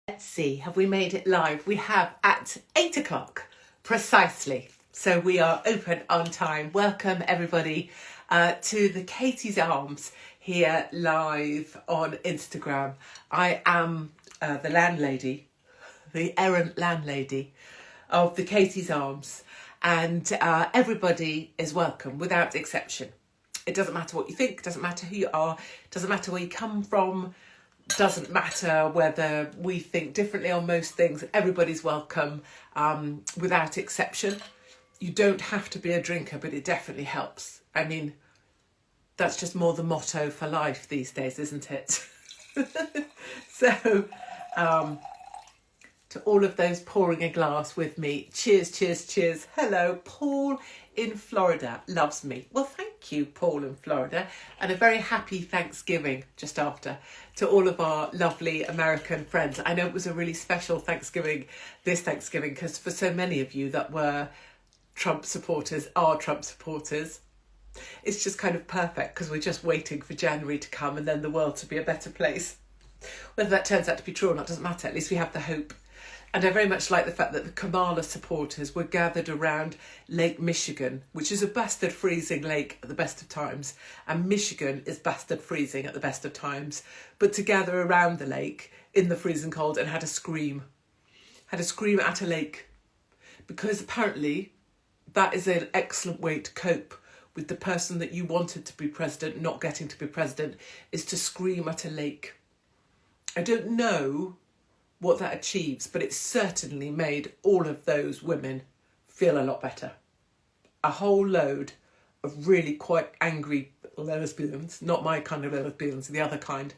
Let's see, have we made it live? We have at 8 o'clock precisely. So we are open on time. Welcome everybody to the Katie's Arms here live on Instagram. I am the landlady, the errant landlady of the Katie's Arms, and everybody is welcome without exception. It doesn't matter what you think, doesn't matter who you are, doesn't matter where you come from, doesn't matter whether we think differently on most things. Everybody's welcome without exception. You don't have to be a drinker, but it definitely helps. I mean, that's just more the motto for life these days, isn't it? So, to all of those pouring a glass with me, cheers, cheers, cheers. Hello, Paul in Florida loves me. Well, thank you, Paul in Florida, and a very happy Thanksgiving just after to all of our lovely American friends. I know it was a really special Thanksgiving this Thanksgiving because for so many of you that were Trump supporters, are Trump supporters, it's just kind of perfect because we're just waiting for January to come and then the world to be a better place. Whether that turns out to be true or not doesn't matter, at least we have the hope. And I very much like the fact that the Kamala supporters were gathered around Lake Michigan, which is a bastard freezing lake at the best of times. And Michigan is bastard freezing at the best of times. But to gather around the lake in the freezing cold and had a scream at a lake. Because apparently that is an excellent way to cope with the person that you wanted to be president not getting to be president, is to scream at a lake. I don't know what that achieves, but it certainly made all of those women feel a lot better. A whole load of really quite angry lesbians, not my kind of lesbians, the other kind,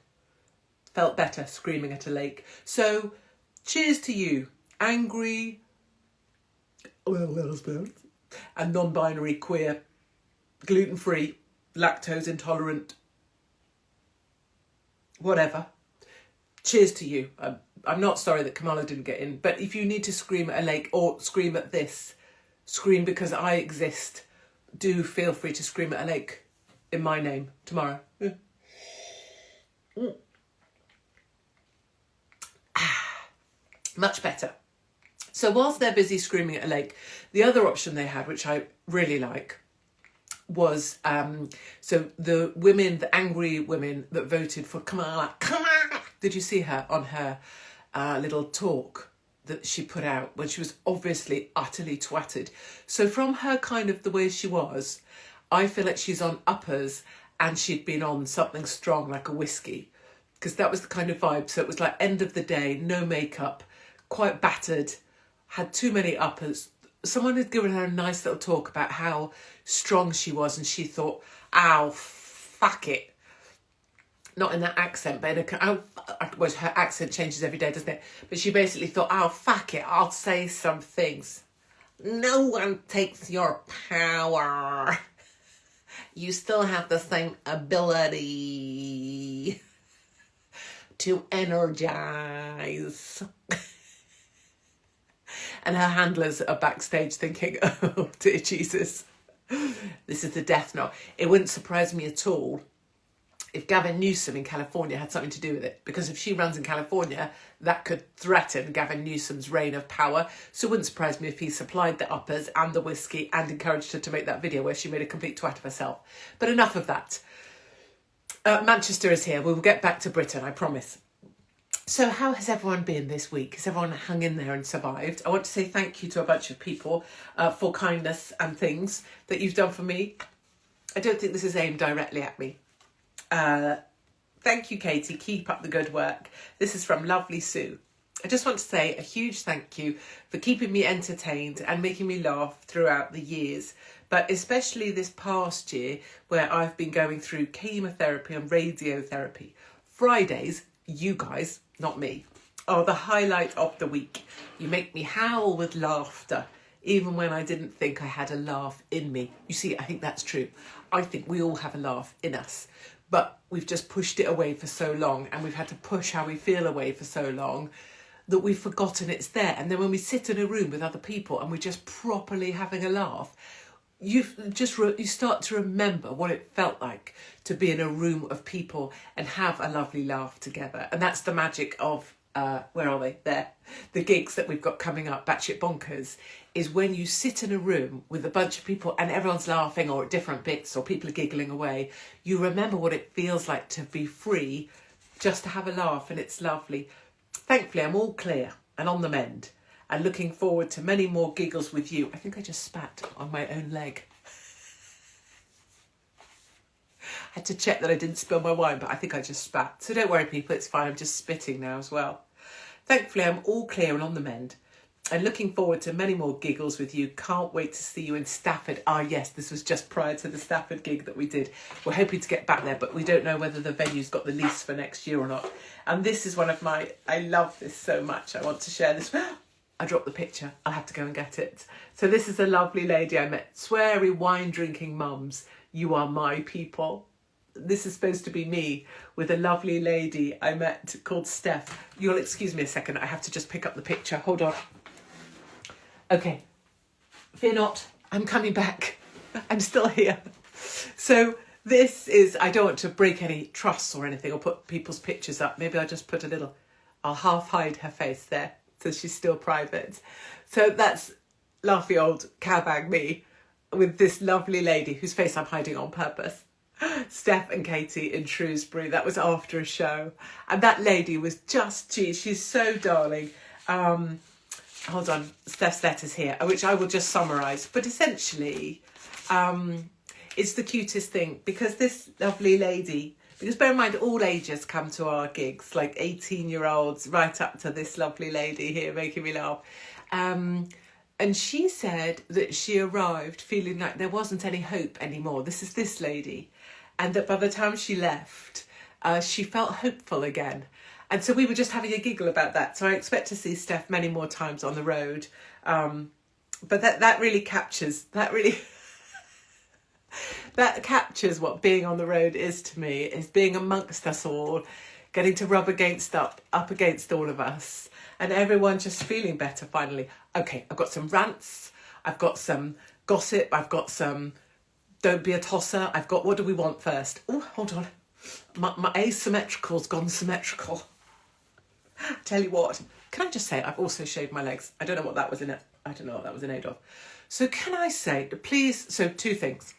felt better screaming at a lake. So cheers to you, angry lesbians and non-binary, queer, gluten-free, lactose intolerant, whatever. Cheers to you. I'm not sorry that Kamala didn't get in, but if you need to scream at a lake or scream at this, scream because I exist, do feel free to scream at a lake in my name tomorrow. Much better. So whilst they're busy screaming at a lake, the other option they had, which I really like, was so the women, the angry women that voted for Kamala. Did you see her on her little talk that she put out when she was obviously utterly twatted? So from her kind of the way she was, I feel like she's on uppers and she'd been on something strong like a whiskey, because that was the kind of vibe. So it was like end of the day, no makeup, quite battered, had too many uppers. Someone had given her a nice little talk about how strong she was and she thought, "Ow, fuck it." Not in that accent, but in well, her accent changes every day, doesn't it? But she basically thought, "Oh, fuck it, I'll say some things. No one takes your power. You still have the same ability to energize." And her handlers are backstage thinking, "Oh, dear Jesus, this is the death knell." It wouldn't surprise me at all if Gavin Newsom in California had something to do with it, because if she runs in California, that could threaten Gavin Newsom's reign of power. So it wouldn't surprise me if he supplied the uppers and the whiskey and encouraged her to make that video where she made a complete twat of herself. But enough of that. Manchester is here. We will get back to Britain, I promise. So how has everyone been this week? Has everyone hung in there and survived? I want to say thank you to a bunch of people for kindness and things that you've done for me. I don't think this is aimed directly at me. Thank you, Katie. Keep up the good work. This is from Lovely Sue. I just want to say a huge thank you for keeping me entertained and making me laugh throughout the years, but especially this past year where I've been going through chemotherapy and radiotherapy. Fridays, you guys, not me, are the highlight of the week. You make me howl with laughter, even when I didn't think I had a laugh in me. You see, I think that's true. I think we all have a laugh in us, but we've just pushed it away for so long, and we've had to push how we feel away for so long that we've forgotten it's there. And then when we sit in a room with other people and we're just properly having a laugh, you start to remember what it felt like to be in a room of people and have a lovely laugh together. And that's the magic of where are they? There. The gigs that we've got coming up, Batshit Bonkers, is when you sit in a room with a bunch of people and everyone's laughing or at different bits or people are giggling away. You remember what it feels like to be free, just to have a laugh, and it's lovely. Thankfully, I'm all clear and on the mend and looking forward to many more giggles with you. I think I just spat on my own leg. I had to check that I didn't spill my wine, but I think I just spat. So don't worry, people, it's fine. I'm just spitting now as well. Thankfully, I'm all clear and on the mend and looking forward to many more giggles with you. Can't wait to see you in Stafford. Ah, yes, this was just prior to the Stafford gig that we did. We're hoping to get back there, but we don't know whether the venue's got the lease for next year or not. And this is one of my... I love this so much. I want to share this. I dropped the picture. I'll have to go and get it. So this is a lovely lady I met. Sweary, wine-drinking mums. You are my people. This is supposed to be me with a lovely lady I met called Steph. You'll excuse me a second. I have to just pick up the picture. Hold on. Okay. Fear not. I'm coming back. I'm still here. So this is... I don't want to break any trusts or anything or put people's pictures up. Maybe I'll just put a little... I'll half hide her face there so she's still private. So that's laughy old cowbag me with this lovely lady whose face I'm hiding on purpose. Steph and Katie in Shrewsbury. That was after a show. And that lady was just, she's so darling. Hold on, Steph's letters here, which I will just summarise. But essentially, it's the cutest thing because this lovely lady, because bear in mind, all ages come to our gigs, like 18-year-olds right up to this lovely lady here making me laugh. And she said that she arrived feeling like there wasn't any hope anymore. This is this lady. And that by the time she left, she felt hopeful again. And so we were just having a giggle about that. So I expect to see Steph many more times on the road. But that really captures, that captures what being on the road is to me, is being amongst us all, getting to rub up against all of us, and everyone just feeling better finally. Okay, I've got some rants, I've got some gossip, I've got some don't be a tosser, I've got what do we want first? Oh, hold on. My asymmetrical's gone symmetrical. Tell you what, can I just say I've also shaved my legs. I don't know what that was in it. I don't know what that was in aid of. So can I say, please, so two things.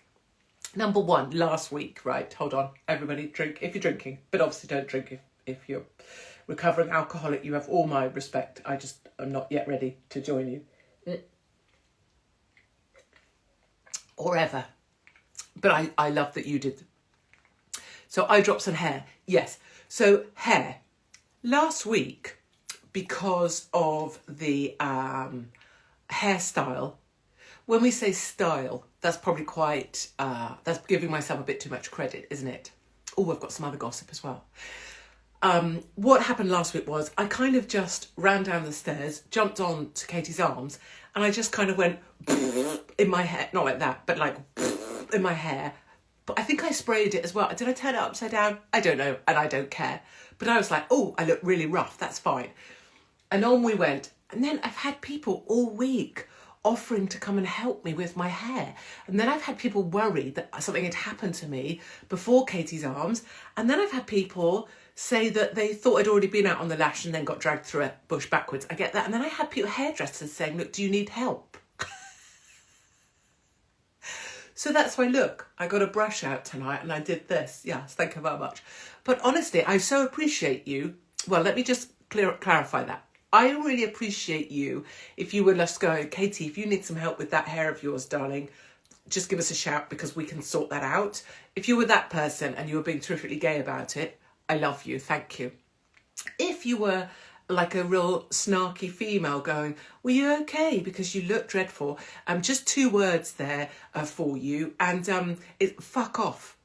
Number one, last week, right, hold on, everybody drink if you're drinking, but obviously don't drink if you're recovering alcoholic. You have all my respect. I just am not yet ready to join you. Or ever. But I love that you did. So eye drops and hair. Yes. So hair. Last week, because of the hairstyle, when we say style, that's probably quite, that's giving myself a bit too much credit, isn't it? Oh, I've got some other gossip as well. What happened last week was I kind of just ran down the stairs, jumped on to Katie's arms, and I just kind of went in my hair, not like that, but like in my hair. But I think I sprayed it as well. Did I turn it upside down? I don't know, and I don't care. But I was like, oh, I look really rough, that's fine. And on we went. And then I've had people all week offering to come and help me with my hair. And then I've had people worried that something had happened to me before Katie's arms. And then I've had people say that they thought I'd already been out on the lash and then got dragged through a bush backwards. I get that. And then I had people, hairdressers saying, look, do you need help? So that's why, look, I got a brush out tonight and I did this. Yes, thank you very much. But honestly, I so appreciate you. Well, let me just clarify that. I really appreciate you if you were just going, Katie, if you need some help with that hair of yours, darling, just give us a shout because we can sort that out. If you were that person and you were being terrifically gay about it, I love you, thank you. If you were like a real snarky female going, were you okay? Because you look dreadful. Just 2 words there for you. And fuck off.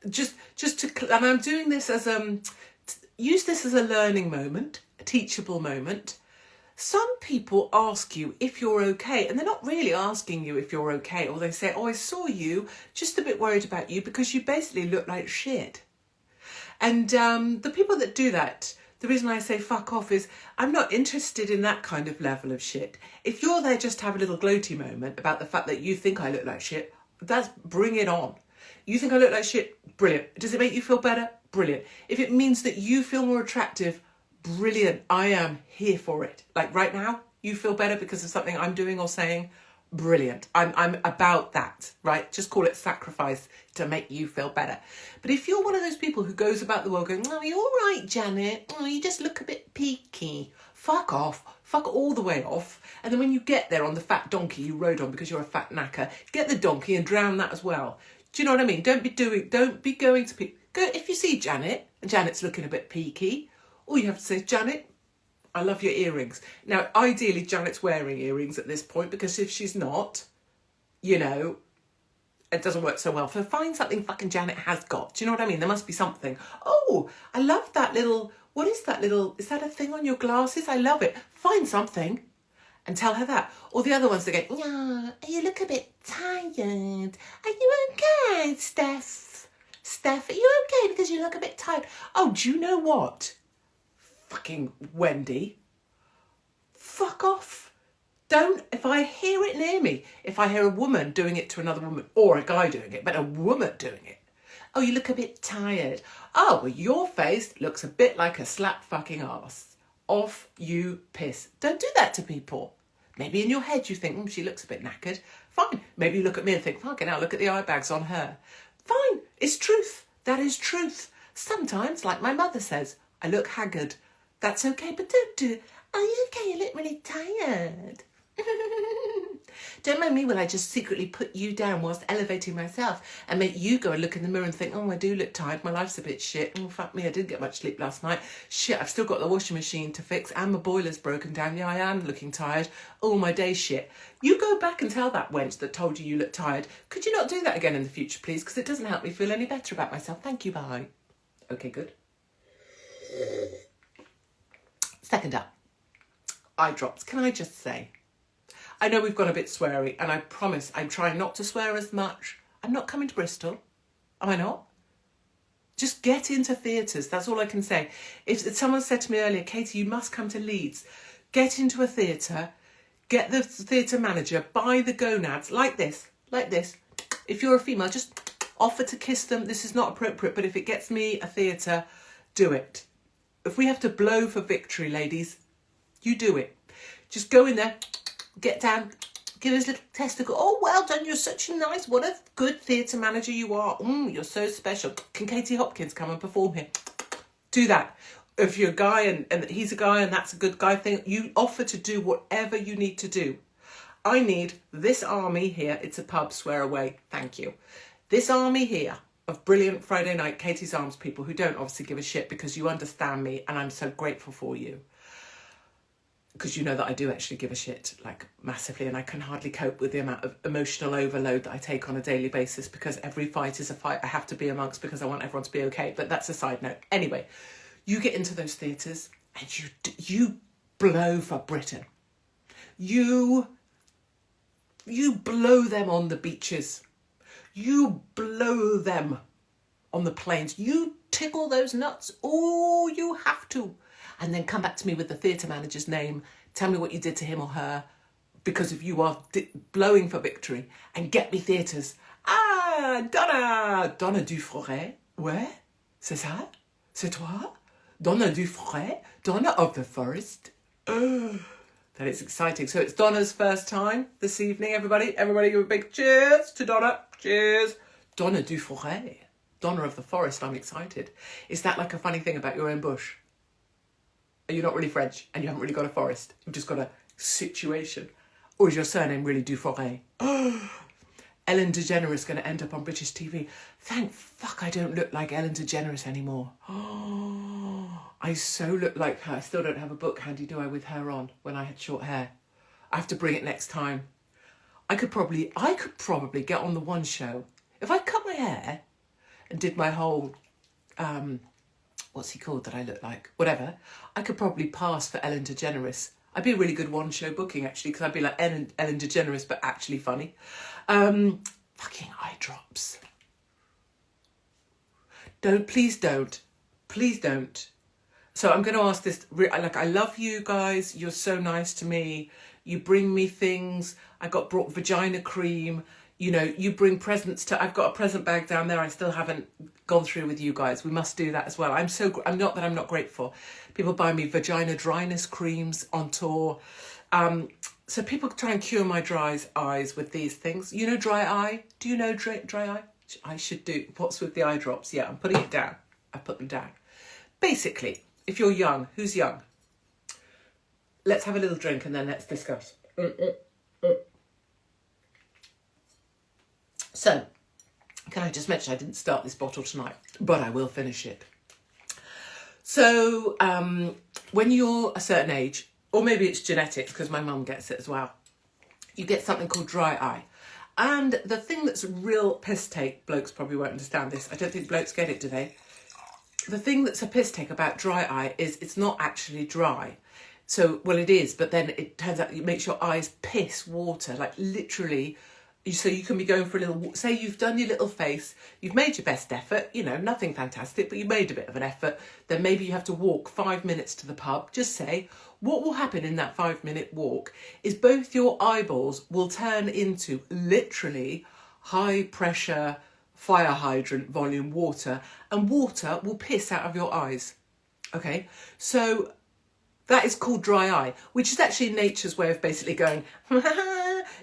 just to, and I'm doing this as, use this as a learning moment, a teachable moment. Some people ask you if you're okay, and they're not really asking you if you're okay. Or they say, oh, I saw you, just a bit worried about you because you basically look like shit. And the people that do that, the reason I say fuck off is I'm not interested in that kind of level of shit. If you're there just to have a little gloaty moment about the fact that you think I look like shit, bring it on. You think I look like shit? Brilliant. Does it make you feel better? Brilliant. If it means that you feel more attractive, Brilliant. I am here for it. Like right now, you feel better because of something I'm doing or saying. Brilliant. I'm about that, right? Just call it sacrifice to make you feel better. But if you're one of those people who goes about the world going, oh, you're all right, Janet. Oh, you just look a bit peaky. Fuck off. Fuck all the way off. And then when you get there on the fat donkey you rode on because you're a fat knacker, get the donkey and drown that as well. Do you know what I mean? Don't be going to people. Go if you see Janet and Janet's looking a bit peaky, all you have to say is, Janet, I love your earrings. Now, ideally, Janet's wearing earrings at this point because if she's not, you know, it doesn't work so well. So find something fucking Janet has got. Do you know what I mean? There must be something. Oh, I love that little, what is that little, is that a thing on your glasses? I love it. Find something and tell her that. Or the other ones that go, yeah, you look a bit tired. Are you okay, Steph? Steph, are you okay because you look a bit tired? Oh, do you know what? Fucking Wendy, fuck off. Don't, if I hear it near me, if I hear a woman doing it to another woman, or a guy doing it, but a woman doing it, oh, you look a bit tired. Oh, well, your face looks a bit like a slap fucking arse. Off you piss. Don't do that to people. Maybe in your head you think, she looks a bit knackered. Fine. Maybe you look at me and think, fucking hell, look at the eye bags on her. Fine. It's truth. That is truth. Sometimes, like my mother says, I look haggard. That's okay, but don't do, are you okay? You look really tired. Don't mind me when I just secretly put you down whilst elevating myself and make you go and look in the mirror and think, oh, I do look tired. My life's a bit shit. Oh, fuck me, I didn't get much sleep last night. Shit, I've still got the washing machine to fix and my boiler's broken down. Yeah, I am looking tired. Oh, my day's shit. You go back and tell that wench that told you look tired. Could you not do that again in the future, please? Because it doesn't help me feel any better about myself. Thank you, bye. Okay, good. Second up, eye drops. Can I just say, I know we've gone a bit sweary, and I promise I'm trying not to swear as much. I'm not coming to Bristol. Am I not? Just get into theatres. That's all I can say. If someone said to me earlier, Katie, you must come to Leeds. Get into a theatre, get the theatre manager, buy the gonads, like this. If you're a female, just offer to kiss them. This is not appropriate, but if it gets me a theatre, do it. If we have to blow for victory, ladies, you do it. Just go in there, get down, give us a little testicle. Oh, well done, you're such a nice, what a good theatre manager you are. You're so special. Can Katie Hopkins come and perform here? Do that. If you're a guy and he's a guy and that's a good guy thing, you offer to do whatever you need to do. I need this army here. It's a pub, swear away. Thank you. This army here of brilliant Friday night Katie's Arms people who don't obviously give a shit because you understand me and I'm so grateful for you. Because you know that I do actually give a shit, like massively, and I can hardly cope with the amount of emotional overload that I take on a daily basis because every fight is a fight I have to be amongst because I want everyone to be okay. But that's a side note. Anyway, you get into those theatres and you blow for Britain. You blow them on the beaches. You blow them on the planes. You tickle those nuts. Oh, you have to. And then come back to me with the theatre manager's name. Tell me what you did to him or her because if you are blowing for victory. And get me theatres. Ah, Donna. Donna Duforet. Ouais, c'est ça? C'est toi? Donna Duforet? Donna of the Forest? That is exciting. So it's Donna's first time this evening, everybody. Everybody give a big cheers to Donna. Cheers. Donna Duforet. Donna of the Forest. I'm excited. Is that like a funny thing about your own bush? Are you not really French and you haven't really got a forest? You've just got a situation. Or is your surname really Duforet? Ellen DeGeneres going to end up on British TV. Thank fuck I don't look like Ellen DeGeneres anymore. I so look like her. I still don't have a book handy, do I, with her on when I had short hair. I have to bring it next time. I could probably get on the one show. If I cut my hair and did my whole... what's he called that I look like? Whatever. I could probably pass for Ellen DeGeneres. I'd be a really good one-show booking, actually, because I'd be like Ellen DeGeneres, but actually funny. Fucking eye drops. Please don't. So I'm going to ask this, I love you guys. You're so nice to me. You bring me things. I got brought vagina cream. You know, you bring presents to, I've got a present bag down there I still haven't gone through with you guys. We must do that as well. I'm not that I'm not grateful. People buy me vagina dryness creams on tour. So people try and cure my dry eyes with these things. You know dry eye? Do you know dry eye? I should do. What's with the eye drops? Yeah, I'm putting it down. I put them down. Basically, if you're young, who's young? Let's have a little drink and then let's discuss. So, can I just mention I didn't start this bottle tonight, but I will finish it. So, when you're a certain age, or maybe it's genetics because my mum gets it as well, you get something called dry eye. And the thing that's real piss take, blokes probably won't understand this. I don't think blokes get it, do they? The thing that's a piss take about dry eye is it's not actually dry. So, well, it is, but then it turns out it makes your eyes piss water, like literally. So you can be going for a little, say you've done your little face, you've made your best effort, you know, nothing fantastic, but you made a bit of an effort. Then maybe you have to walk 5 minutes to the pub. Just say, what will happen in that 5-minute walk is both your eyeballs will turn into literally high pressure fire hydrant volume water, and water will piss out of your eyes. Okay, so that is called dry eye, which is actually nature's way of basically going,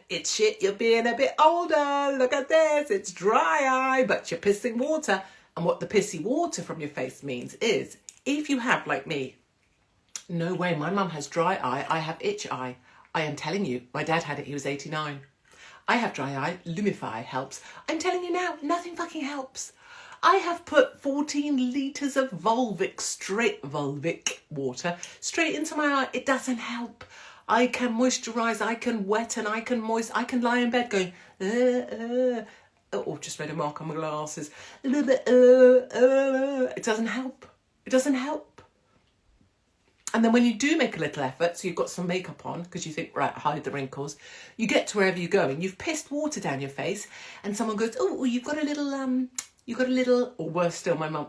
it's shit, you're being a bit older, look at this, it's dry eye, but you're pissing water. And what the pissy water from your face means is, if you have, like me, no way, my mum has dry eye, I have itch eye. I am telling you, my dad had it, he was 89. I have dry eye, Lumify helps. I'm telling you now, nothing fucking helps. I have put 14 litres of Volvic water straight into my eye. It doesn't help. I can moisturise, I can wet, and I can I can lie in bed going, oh, just made a mark on my glasses. It doesn't help. It doesn't help. And then when you do make a little effort, so you've got some makeup on, because you think, right, hide the wrinkles, you get to wherever you're going, you've pissed water down your face, and someone goes, oh, you've got a little, or worse still, my mum,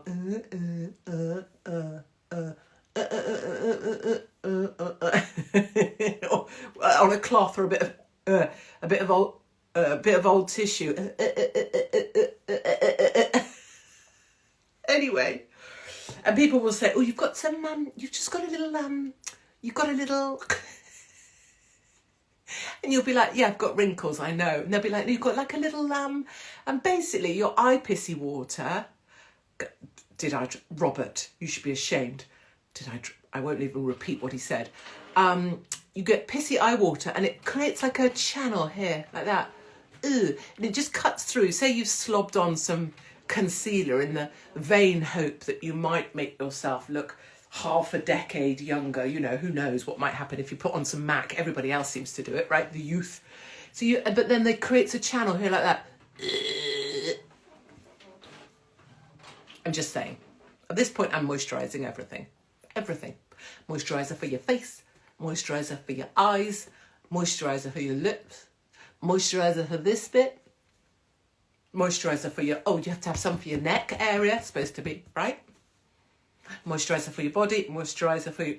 on a cloth or a bit of old tissue. Anyway, and people will say, oh, you've got some, you've just got a little, you've got a little, and you'll be like, yeah, I've got wrinkles, I know. And they'll be like, you've got like a little, and basically your eye pissy water, Robert, you should be ashamed. I won't even repeat what he said. You get pissy eye water and it creates like a channel here, like that. And it just cuts through. Say you've slobbed on some concealer in the vain hope that you might make yourself look half a decade younger. You know, who knows what might happen if you put on some MAC. Everybody else seems to do it, right? The youth. But then it creates a channel here like that. I'm just saying. At this point, I'm moisturising everything. Everything. Moisturiser for your face, moisturiser for your eyes, moisturiser for your lips, moisturiser for this bit, moisturiser for your, you have to have some for your neck area, supposed to be, right? Moisturiser for your body, moisturiser for your...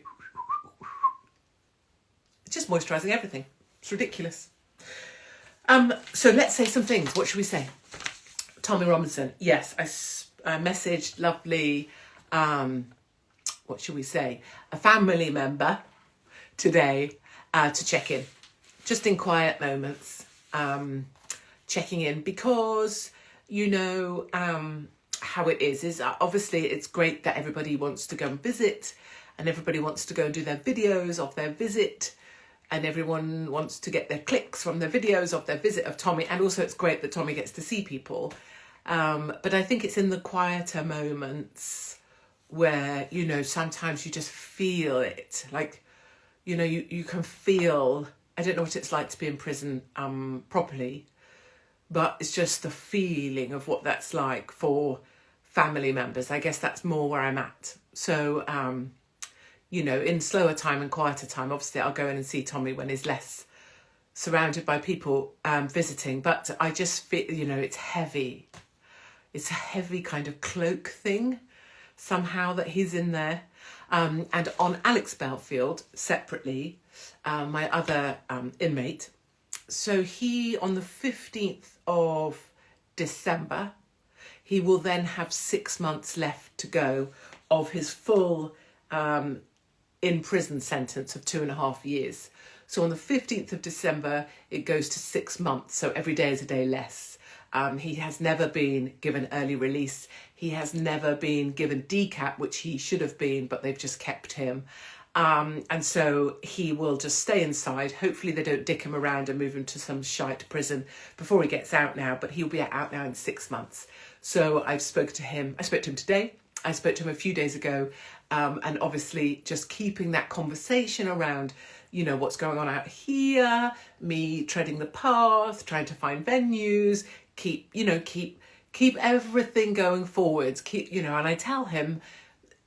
It's just moisturising everything. It's ridiculous. So let's say some things. What should we say? Tommy Robinson. Yes, I messaged lovely... what should we say, a family member today to check in, just in quiet moments, checking in, because you know how it is obviously it's great that everybody wants to go and visit, and everybody wants to go and do their videos of their visit, and everyone wants to get their clicks from their videos of their visit of Tommy, and also it's great that Tommy gets to see people, but I think it's in the quieter moments where, you know, sometimes you just feel it, like, you know, you can feel, I don't know what it's like to be in prison properly, but it's just the feeling of what that's like for family members. I guess that's more where I'm at. So, you know, in slower time and quieter time, obviously I'll go in and see Tommy when he's less surrounded by people visiting, but I just feel, you know, it's heavy. It's a heavy kind of cloak thing somehow that he's in there. And on Alex Belfield, separately, my other inmate, So he, on the 15th of December, he will then have 6 months left to go of his full in prison sentence of 2.5 years. So on the 15th of December, it goes to 6 months. So every day is a day less. He has never been given early release. He has never been given decap, which he should have been, but they've just kept him. And so he will just stay inside. Hopefully they don't dick him around and move him to some shite prison before he gets out now, but he'll be out now in 6 months. So I spoke to him today. I spoke to him a few days ago, and obviously just keeping that conversation around, you know, what's going on out here, me treading the path, trying to find venues, keep everything going forwards, and I tell him,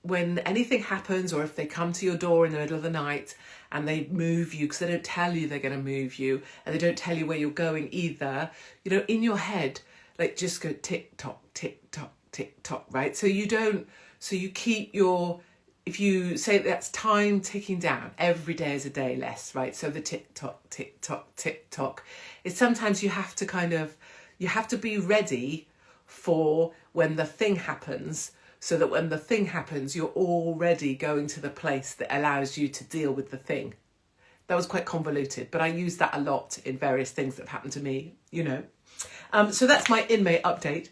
when anything happens, or if they come to your door in the middle of the night and they move you, because they don't tell you they're going to move you, and they don't tell you where you're going either, you know, in your head, like, just go tick tock, tick tock, tick tock, right? So you keep if you say that's time ticking down, every day is a day less, right? So the tick tock, tick tock, tick tock, is sometimes you have to be ready for when the thing happens, so that when the thing happens, you're already going to the place that allows you to deal with the thing. That was quite convoluted, but I use that a lot in various things that have happened to me, you know. So that's my inmate update.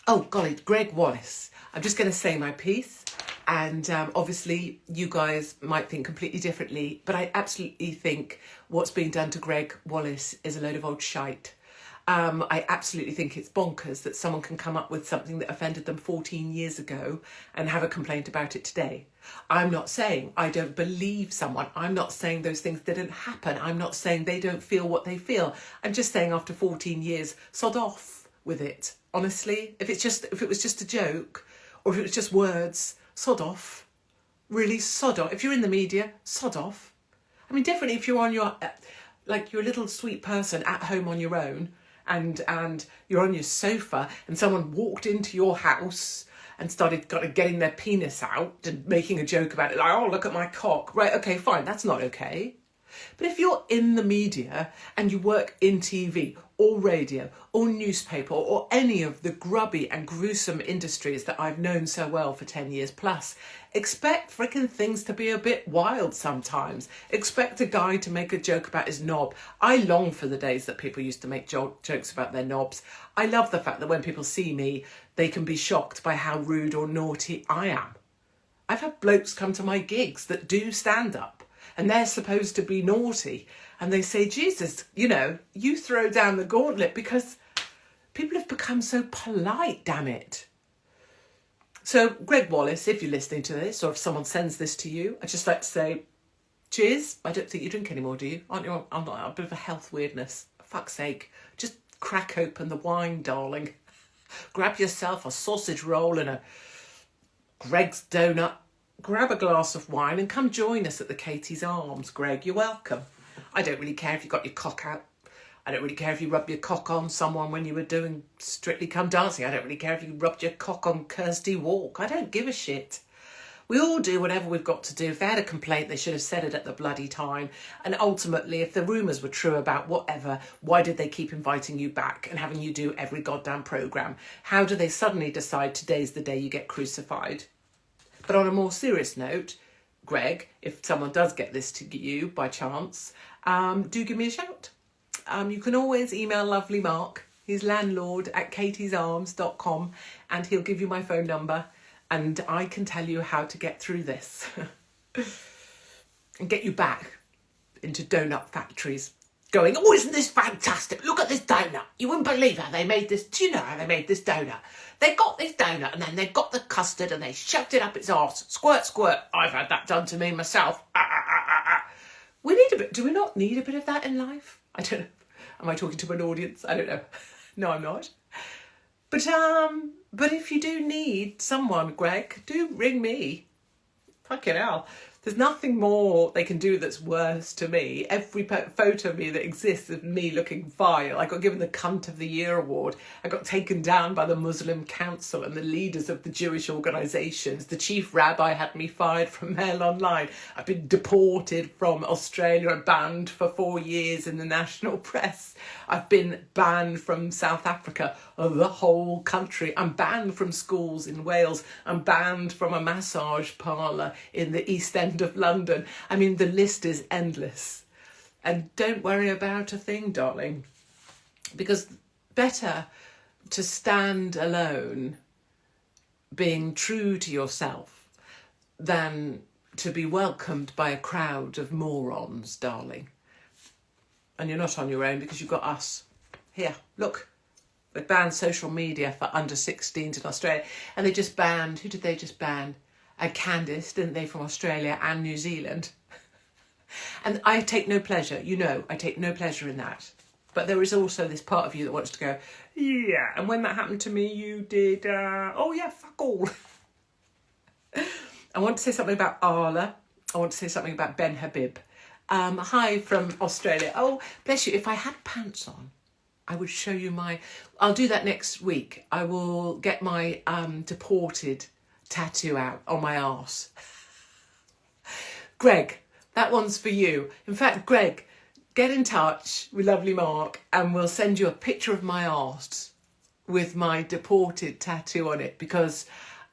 Oh, golly, Greg Wallace. I'm just going to say my piece. And obviously, you guys might think completely differently, but I absolutely think what's being done to Greg Wallace is a load of old shite. I absolutely think it's bonkers that someone can come up with something that offended them 14 years ago and have a complaint about it today. I'm not saying I don't believe someone. I'm not saying those things didn't happen. I'm not saying they don't feel what they feel. I'm just saying after 14 years, sod off with it. Honestly, if it was just a joke, or if it was just words, sod off. Really, sod off. If you're in the media, sod off. I mean, definitely if you're on you're a little sweet person at home on your own, and you're on your sofa and someone walked into your house and started getting their penis out and making a joke about it, like, oh, look at my cock. Right, okay, fine, that's not okay. But if you're in the media and you work in TV or radio or newspaper or any of the grubby and gruesome industries that I've known so well for 10 years plus, expect freaking things to be a bit wild sometimes. Expect a guy to make a joke about his knob. I long for the days that people used to make jokes about their knobs. I love the fact that when people see me, they can be shocked by how rude or naughty I am. I've had blokes come to my gigs that do stand up, and they're supposed to be naughty. And they say, Jesus, you know, you throw down the gauntlet, because people have become so polite, damn it. So, Greg Wallace, if you're listening to this, or if someone sends this to you, I'd just like to say, cheers. I don't think you drink anymore, do you? Aren't you on a bit of a health weirdness? For fuck's sake, just crack open the wine, darling. Grab yourself a sausage roll and a Greg's donut. Grab a glass of wine and come join us at the Katie's Arms, Greg. You're welcome. I don't really care if you got your cock out. I don't really care if you rubbed your cock on someone when you were doing Strictly Come Dancing. I don't really care if you rubbed your cock on Kirsty Walk. I don't give a shit. We all do whatever we've got to do. If they had a complaint, they should have said it at the bloody time. And ultimately, if the rumours were true about whatever, why did they keep inviting you back and having you do every goddamn programme? How do they suddenly decide today's the day you get crucified? But on a more serious note, Greg, if someone does get this to you by chance, do give me a shout. You can always email lovely Mark, his landlord, at katiesarms.com, and he'll give you my phone number, and I can tell you how to get through this and get you back into donut factories going, oh, isn't this fantastic? Look at this donut. You wouldn't believe how they made this. Do you know how they made this donut? They got this donut and then they got the custard and they shoved it up its arse. Squirt, squirt. I've had that done to me myself. We need a bit. Do we not need a bit of that in life? I don't know. Am I talking to an audience? I don't know. No, I'm not. But if you do need someone, Greg, do ring me. Fucking hell. There's nothing more they can do that's worse to me. Every photo of me that exists of me looking vile. I got given the Cunt of the Year award. I got taken down by the Muslim Council and the leaders of the Jewish organisations. The chief rabbi had me fired from Mail Online. I've been deported from Australia and banned for 4 years in the national press. I've been banned from South Africa, the whole country. I'm banned from schools in Wales. I'm banned from a massage parlour in the East End of London. I mean, the list is endless. And don't worry about a thing, darling, because better to stand alone, being true to yourself, than to be welcomed by a crowd of morons, darling. And you're not on your own, because you've got us. Here, look. They banned social media for under 16s in Australia. And they just banned, who did they just ban? Candice, didn't they, from Australia and New Zealand? And I take no pleasure, I take no pleasure in that. But there is also this part of you that wants to go, yeah, and when that happened to me, you did, oh yeah, fuck all. I want to say something about Arla. I want to say something about Ben Habib. Hi from Australia. Oh, bless you. If I had pants on, I would show you I'll do that next week. I will get my deported tattoo out on my arse. Greg, that one's for you. In fact, Greg, get in touch with lovely Mark and we'll send you a picture of my arse with my deported tattoo on it, because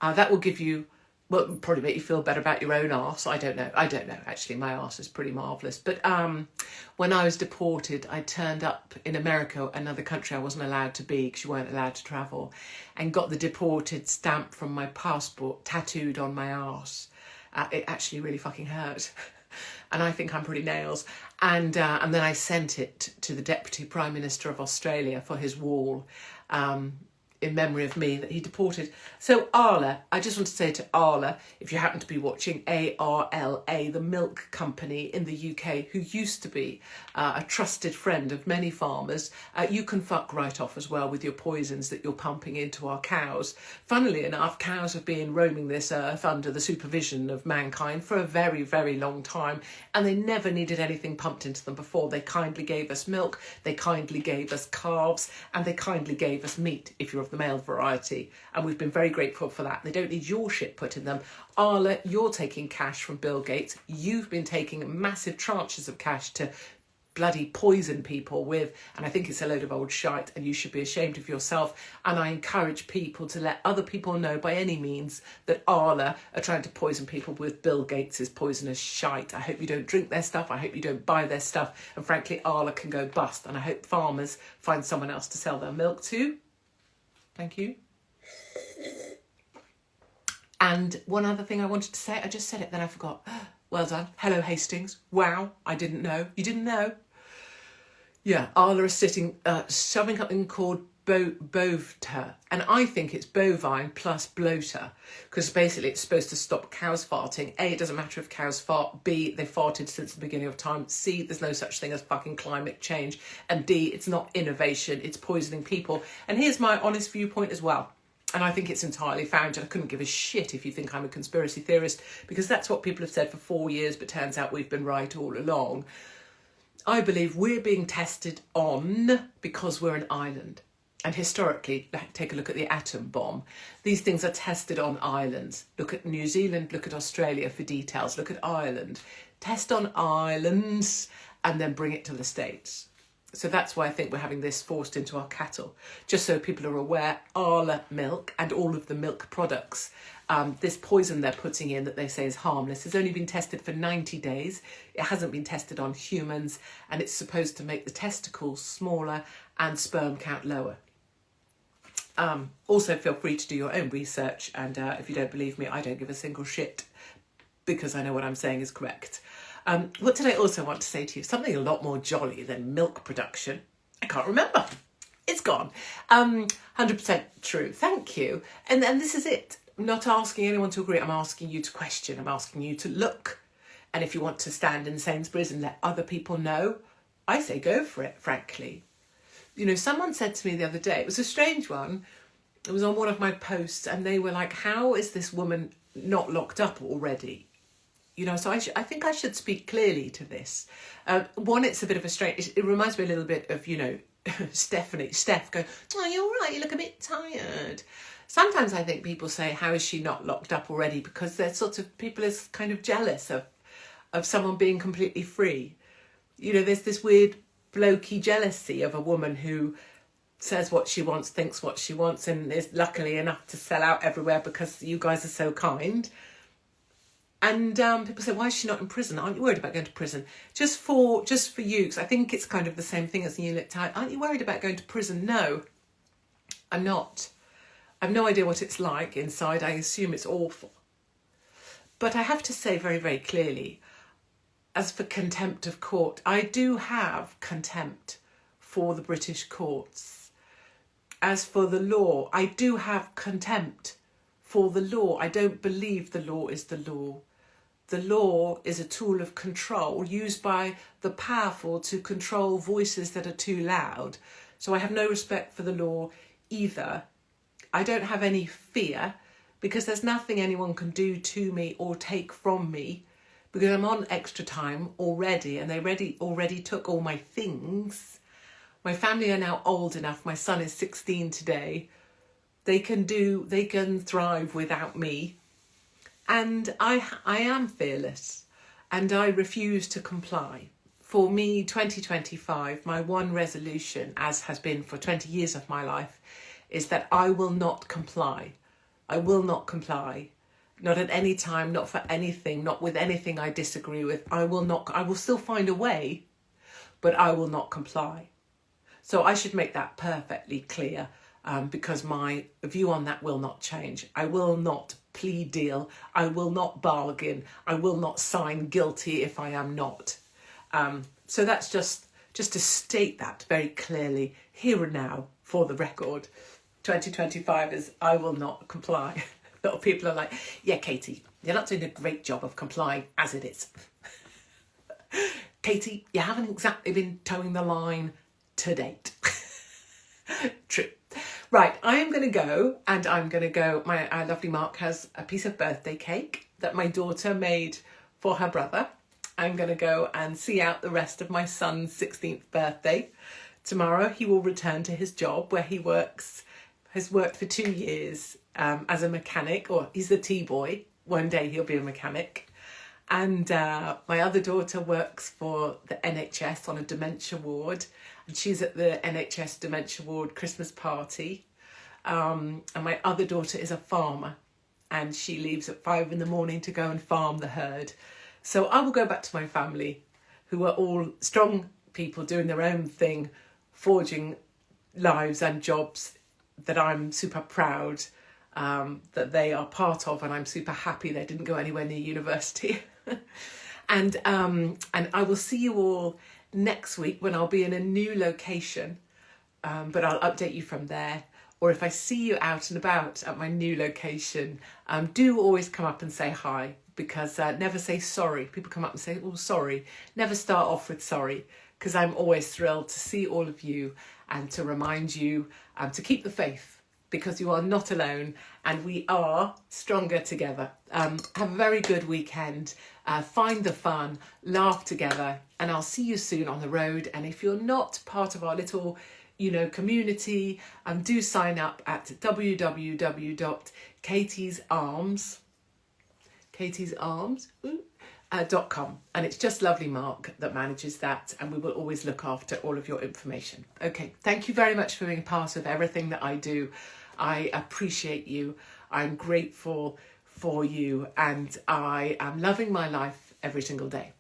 that will give you, well, probably make you feel better about your own arse. I don't know. Actually, my arse is pretty marvellous. But when I was deported, I turned up in America, another country I wasn't allowed to be because you weren't allowed to travel, and got the deported stamp from my passport tattooed on my arse. It actually really fucking hurt. And I think I'm pretty nails. And then I sent it to the Deputy Prime Minister of Australia for his wall, in memory of me, that he deported. So Arla, I just want to say to Arla, if you happen to be watching, ARLA, the milk company in the UK, who used to be a trusted friend of many farmers, you can fuck right off as well with your poisons that you're pumping into our cows. Funnily enough, cows have been roaming this earth under the supervision of mankind for a very, very long time, and they never needed anything pumped into them before. They kindly gave us milk, they kindly gave us calves, and they kindly gave us meat, if you're of the male variety, and we've been very grateful for that. They don't need your shit put in them. Arla, you're taking cash from Bill Gates. You've been taking massive tranches of cash to bloody poison people with, and I think it's a load of old shite, and you should be ashamed of yourself. And I encourage people to let other people know by any means that Arla are trying to poison people with Bill Gates's poisonous shite. I hope you don't drink their stuff. I hope you don't buy their stuff. And frankly, Arla can go bust. And I hope farmers find someone else to sell their milk to. Thank you. And one other thing I wanted to say, I just said it, then I forgot. Well done. Hello, Hastings. Wow, I didn't know. You didn't know? Yeah, Arla is sitting, shoving something called Bovta. And I think it's bovine plus bloater, because basically it's supposed to stop cows farting. A, it doesn't matter if cows fart. B, they farted since the beginning of time. C, there's no such thing as fucking climate change. And D, it's not innovation, it's poisoning people. And here's my honest viewpoint as well. And I think it's entirely founded. I couldn't give a shit if you think I'm a conspiracy theorist, because that's what people have said for 4 years, but turns out we've been right all along. I believe we're being tested on because we're an island. And historically, take a look at the atom bomb. These things are tested on islands. Look at New Zealand, look at Australia for details, look at Ireland. Test on islands and then bring it to the States. So that's why I think we're having this forced into our cattle. Just so people are aware, Arla milk and all of the milk products, this poison they're putting in that they say is harmless has only been tested for 90 days. It hasn't been tested on humans, and it's supposed to make the testicles smaller and sperm count lower. Also, feel free to do your own research, and if you don't believe me, I don't give a single shit, because I know what I'm saying is correct. What did I also want to say to you? Something a lot more jolly than milk production. I can't remember. It's gone. 100% true. Thank you. And this is it. I'm not asking anyone to agree. I'm asking you to question. I'm asking you to look. And if you want to stand in Sainsbury's and let other people know, I say go for it, frankly. You know, someone said to me the other day, it was a strange one. It was on one of my posts, and they were like, how is this woman not locked up already? So I think I should speak clearly to this. One, it's a bit of a strange, it reminds me a little bit of, Steph going, oh, you're all right, you look a bit tired. Sometimes I think people say, how is she not locked up already? Because they're people are kind of jealous of someone being completely free. There's this weird blokey jealousy of a woman who says what she wants, thinks what she wants, and is luckily enough to sell out everywhere because you guys are so kind. And people say, why is she not in prison? Aren't you worried about going to prison? Just for you, because I think it's kind of the same thing as the New Lit Type. Aren't you worried about going to prison? No, I'm not. I've no idea what it's like inside. I assume it's awful. But I have to say very, very clearly, as for contempt of court, I do have contempt for the British courts. As for the law, I do have contempt for the law. I don't believe the law is the law. The law is a tool of control used by the powerful to control voices that are too loud. So I have no respect for the law either. I don't have any fear because there's nothing anyone can do to me or take from me because I'm on extra time already and they already took all my things. My family are now old enough. My son is 16 today. They can thrive without me. And I am fearless and I refuse to comply. For me, 2025, my one resolution, as has been for 20 years of my life, is that I will not comply. I will not comply. Not at any time, not for anything, not with anything I disagree with. I will still find a way, but I will not comply. So I should make that perfectly clear because my view on that will not change. I will not plea deal. I will not bargain. I will not sign guilty if I am not. So that's just to state that very clearly here and now for the record. 2025 is I will not comply. A lot of people are like, yeah, Katie, you're not doing a great job of complying as it is. Katie, you haven't exactly been towing the line to date. True. Right, I am going to go and I'm going to go. My lovely Mark has a piece of birthday cake that my daughter made for her brother. I'm going to go and see out the rest of my son's 16th birthday. Tomorrow he will return to his job where he has worked for 2 years as a mechanic, or he's a T-boy. One day he'll be a mechanic. And my other daughter works for the NHS on a dementia ward. And she's at the NHS Dementia Ward Christmas party. And my other daughter is a farmer. And she leaves at 5 a.m. to go and farm the herd. So I will go back to my family, who are all strong people doing their own thing, forging lives and jobs that I'm super proud that they are part of, and I'm super happy they didn't go anywhere near university. And I will see you all next week when I'll be in a new location, but I'll update you from there. Or if I see you out and about at my new location, do always come up and say hi, because never say sorry. People come up and say, oh, sorry. Never start off with sorry, because I'm always thrilled to see all of you and to remind you to keep the faith, because you are not alone and we are stronger together. Have a very good weekend. Find the fun, laugh together, and I'll see you soon on the road. And if you're not part of our little community, do sign up at www.katiesarms.com, and it's just lovely Mark that manages that, and we will always look after all of your information. Okay, thank you very much for being part of everything that I do. I appreciate you. I'm grateful for you, and I am loving my life every single day.